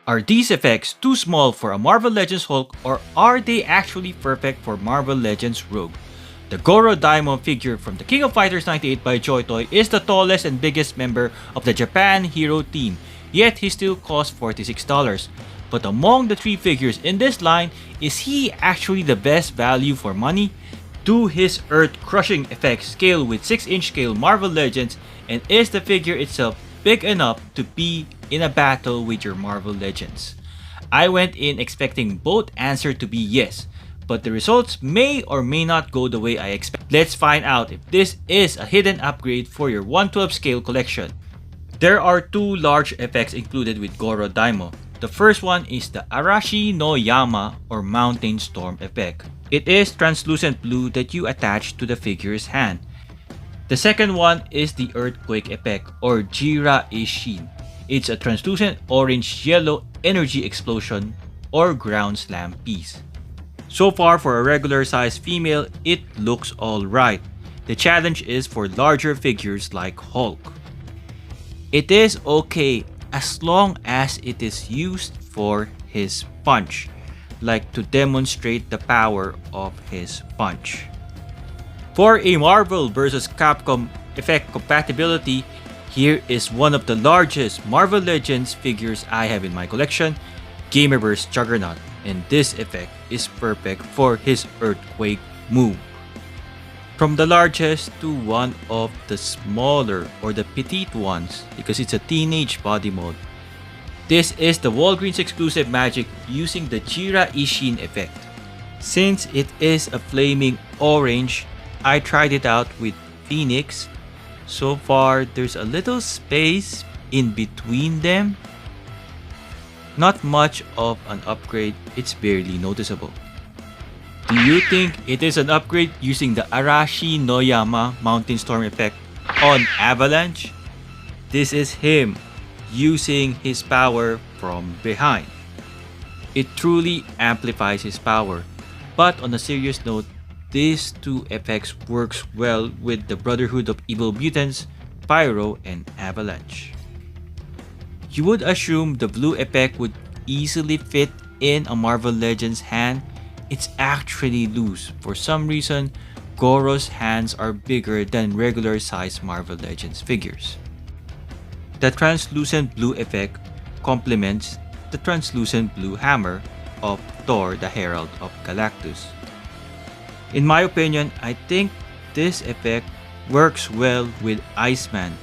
Are these effects too small for a Marvel Legends Hulk, or are they actually perfect for Marvel Legends Rogue? The Goro Daimon figure from the King of Fighters 98 by JoyToy is the tallest and biggest member of the Japan Hero team, yet he still costs $46. But among the 3 figures in this line, is he actually the best value for money? Do his earth-crushing effects scale with 6-inch scale Marvel Legends, and is the figure itself big enough to be in a battle with your Marvel Legends? I went in expecting both answers to be yes, but the results may or may not go the way I expect. Let's find out if this is a hidden upgrade for your 1/12 scale collection. There are 2 large effects included with Goro Daimon. The first one is the Arashi no Yama or Mountain Storm effect. It is translucent blue that you attach to the figure's hand. The second one is the Earthquake effect or Jiraishin. It's a translucent orange-yellow energy explosion or ground slam piece. So far for a regular size female, it looks alright. The challenge is for larger figures like Hulk. It is okay as long as it is used for his punch, like to demonstrate the power of his punch. For a Marvel vs. Capcom effect compatibility, here is one of the largest Marvel Legends figures I have in my collection, Gamerverse Juggernaut, and this effect is perfect for his Earthquake move. From the largest to one of the smaller or the petite ones, because it's a teenage body mode. This is the Walgreens exclusive Magik using the Jiraishin effect. Since it is a flaming orange, I tried it out with Phoenix. So far, there's a little space in between them. Not much of an upgrade, it's barely noticeable. Do you think it is an upgrade using the Arashi no Yama Mountain Storm effect on Avalanche? This is him using his power from behind. It truly amplifies his power. But on a serious note, these 2 effects works well with the Brotherhood of Evil Mutants, Pyro, and Avalanche. You would assume the blue effect would easily fit in a Marvel Legends hand. It's actually loose. For some reason, Goro's hands are bigger than regular size Marvel Legends figures. The translucent blue effect complements the translucent blue hammer of Thor the Herald of Galactus. In my opinion, I think this effect works well with Iceman.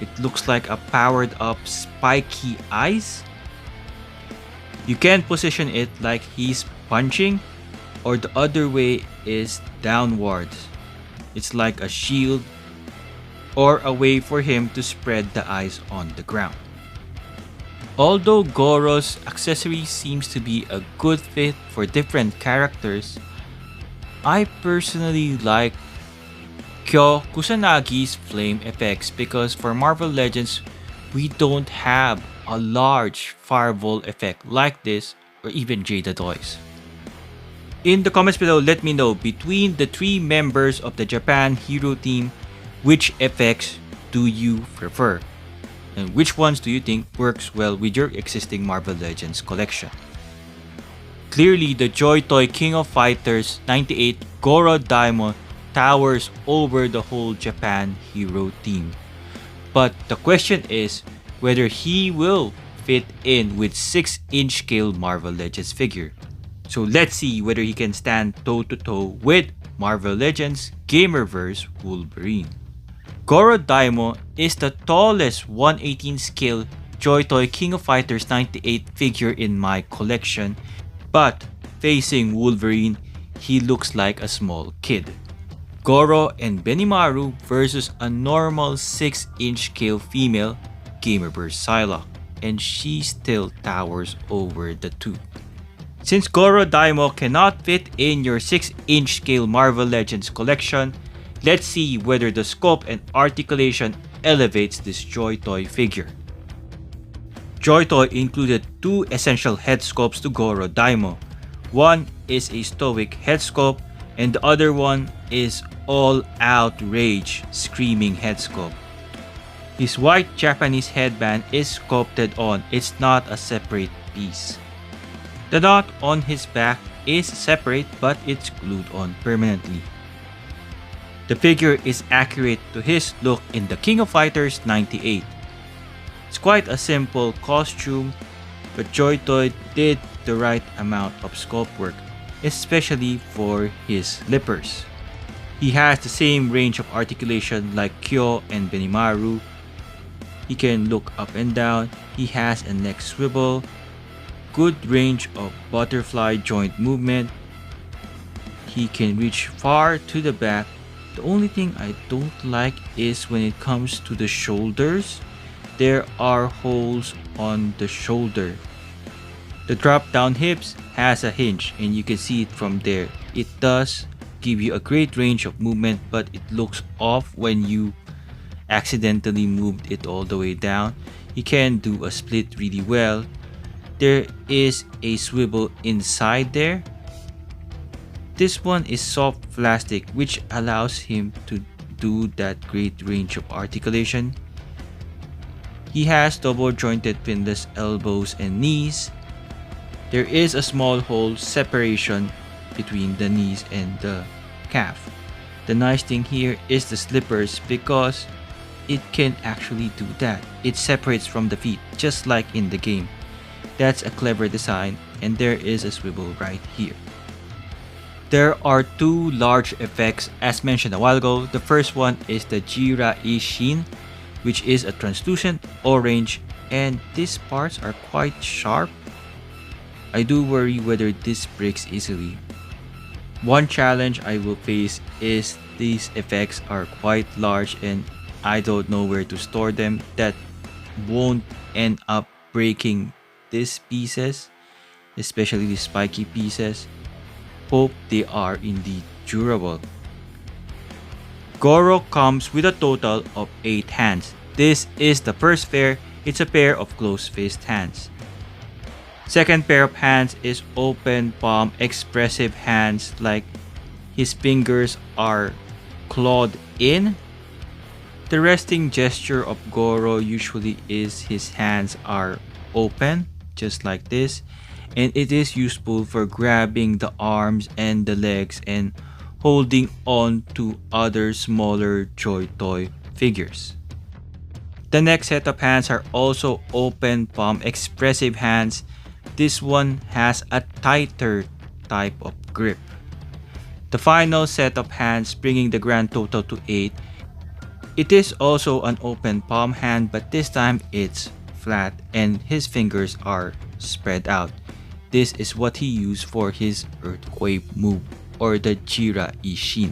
It looks like a powered up spiky ice. You can position it like he's punching, or the other way is downwards. It's like a shield or a way for him to spread the ice on the ground. Although Goro's accessory seems to be a good fit for different characters, I personally like Kyo Kusanagi's flame effects because for Marvel Legends, we don't have a large fireball effect like this or even Jada Toys. In the comments below, let me know between the 3 members of the Japan Hero team, which effects do you prefer? And which ones do you think works well with your existing Marvel Legends collection? Clearly, the JoyToy King of Fighters 98 Goro Daimon towers over the whole Japan Hero team. But the question is whether he will fit in with 6-inch scale Marvel Legends figure. So let's see whether he can stand toe-to-toe with Marvel Legends Gamerverse Wolverine. Goro Daimon is the tallest 1/18 scale JoyToy King of Fighters 98 figure in my collection, but facing Wolverine, he looks like a small kid. Goro and Benimaru versus a normal 6-inch scale female, Gamerverse Psylocke, and she still towers over the 2. Since Goro Daimon cannot fit in your 6-inch scale Marvel Legends collection, let's see whether the sculpt and articulation elevates this JoyToy figure. JoyToy included 2 essential head sculpts to Goro Daimon. One is a stoic head sculpt and the other one is all-out rage screaming head sculpt. His white Japanese headband is sculpted on, it's not a separate piece. The knot on his back is separate but it's glued on permanently. The figure is accurate to his look in the King of Fighters 98. It's quite a simple costume, but JoyToy did the right amount of sculpt work, especially for his lippers. He has the same range of articulation like Kyo and Benimaru. He can look up and down, he has a neck swivel, good range of butterfly joint movement, he can reach far to the back. The only thing I don't like is when it comes to the shoulders, there are holes on the shoulder. The drop down hips has a hinge and you can see it from there. It does give you a great range of movement, but it looks off when you accidentally moved it all the way down. You can do a split really well. There is a swivel inside there. This one is soft plastic, which allows him to do that great range of articulation. He has double jointed pinless elbows and knees. There is a small hole separation between the knees and the calf. The nice thing here is the slippers because it can actually do that. It separates from the feet just like in the game. That's a clever design, and there is a swivel right here. There are two large effects as mentioned a while ago. The first one is the Jiraishin, which is a translucent orange, and these parts are quite sharp. I do worry whether this breaks easily. One challenge I will face is these effects are quite large and I don't know where to store them that won't end up breaking these pieces, especially the spiky pieces. Hope they are indeed durable. Goro comes with a total of 8 hands. This is the first pair. It's a pair of closed fist hands. Second pair of hands is open palm expressive hands, like his fingers are clawed in. The resting gesture of Goro usually is his hands are open, just like this, and it is useful for grabbing the arms and the legs and holding on to other smaller JoyToy figures. The next set of hands are also open palm expressive hands. This one has a tighter type of grip. The final set of hands, bringing the grand total to 8. It is also an open palm hand, but this time it's flat and his fingers are spread out. This is what he used for his earthquake move, or the Jiraishin.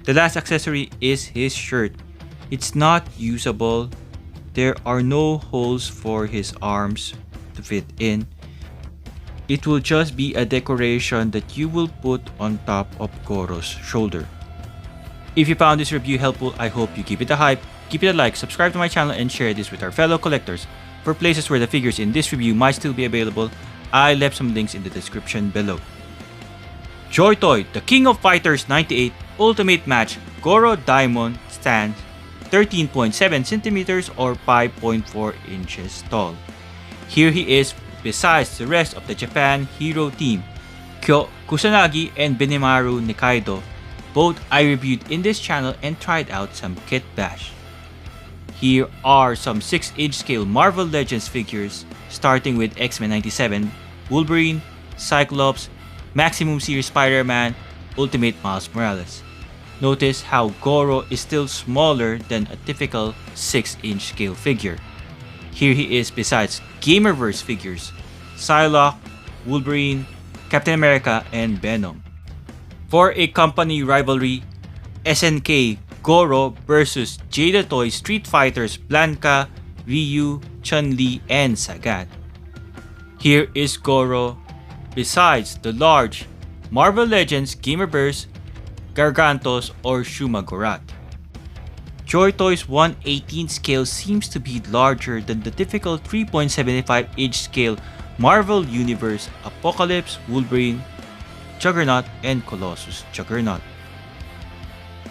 The last accessory is his shirt. It's not usable. There are no holes for his arms to fit in. It will just be a decoration that you will put on top of Goro's shoulder. If you found this review helpful, I hope you give it a hype, give it a like, subscribe to my channel, and share this with our fellow collectors. For places where the figures in this review might still be available, I left some links in the description below. JoyToy, the King of Fighters 98 Ultimate Match Goro Daimon stands 13.7 centimeters or 5.4 inches tall. Here he is besides the rest of the Japan hero team, Kyo Kusanagi and Benimaru Nikaido. Both I reviewed in this channel and tried out some kitbash. Here are some 6-inch scale Marvel Legends figures, starting with X-Men 97, Wolverine, Cyclops, Maximum Series Spider-Man, Ultimate Miles Morales. Notice how Goro is still smaller than a typical 6-inch scale figure. Here he is besides Gamerverse figures, Psylocke, Wolverine, Captain America, and Venom. For a company rivalry, SNK Goro versus JoyToy Street Fighters Blanka, Ryu, Chun-Li, and Sagat. Here is Goro besides the large Marvel Legends Gamerverse, Gargantos, or Shumagorat. JoyToy's 1/18 scale seems to be larger than the typical 3.75 inch scale Marvel Universe Apocalypse, Wolverine, Juggernaut, and Colossus Juggernaut.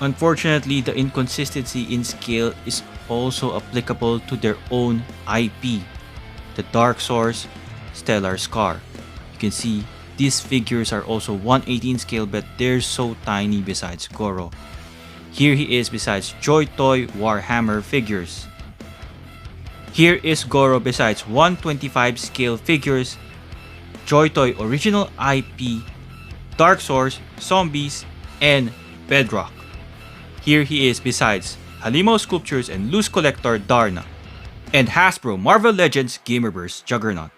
Unfortunately, the inconsistency in scale is also applicable to their own IP. The Dark Source, Stellar Scar. You can see these figures are also 1/18 scale, but they're so tiny besides Goro. Here he is besides JoyToy Warhammer figures. Here is Goro besides 125 scale figures, JoyToy Original IP, Dark Source, Zombies, and Bedrock. Here he is besides Halimo Sculptures and Loose Collector Darna, and Hasbro Marvel Legends Gamerverse Juggernaut.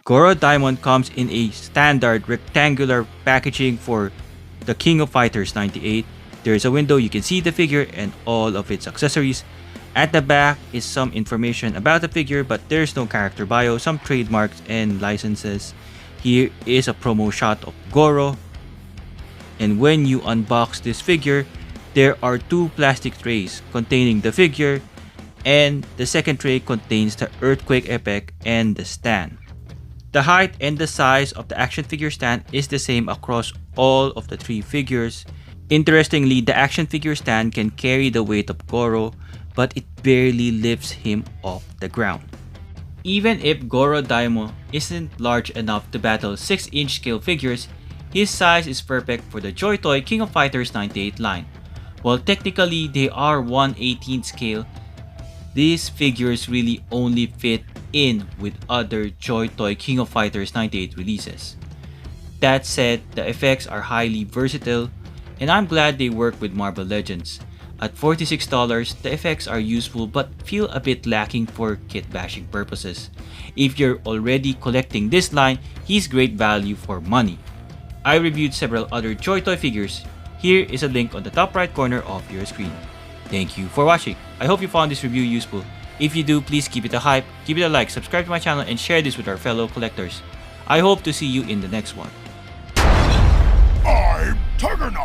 Goro Daimon comes in a standard rectangular packaging for the King of Fighters 98. There is a window, you can see the figure and all of its accessories. At the back is some information about the figure, but there's no character bio, some trademarks and licenses. Here is a promo shot of Goro. And when you unbox this figure, there are two plastic trays containing the figure, and the second tray contains the earthquake effect and the stand. The height and the size of the action figure stand is the same across all of the three figures. Interestingly, the action figure stand can carry the weight of Goro, but it barely lifts him off the ground. Even if Goro Daimon isn't large enough to battle 6-inch scale figures, his size is perfect for the JoyToy King of Fighters 98 line. While technically they are 1/18 scale, these figures really only fit in with other JoyToy King of Fighters 98 releases. That said, the effects are highly versatile, and I'm glad they work with Marvel Legends. At $46, the effects are useful but feel a bit lacking for kit bashing purposes. If you're already collecting this line, he's great value for money. I reviewed several other JoyToy figures. Here is a link on the top right corner of your screen. Thank you for watching. I hope you found this review useful. If you do, please keep it a hype, give it a like, subscribe to my channel, and share this with our fellow collectors. I hope to see you in the next one. I'm Juggernaut!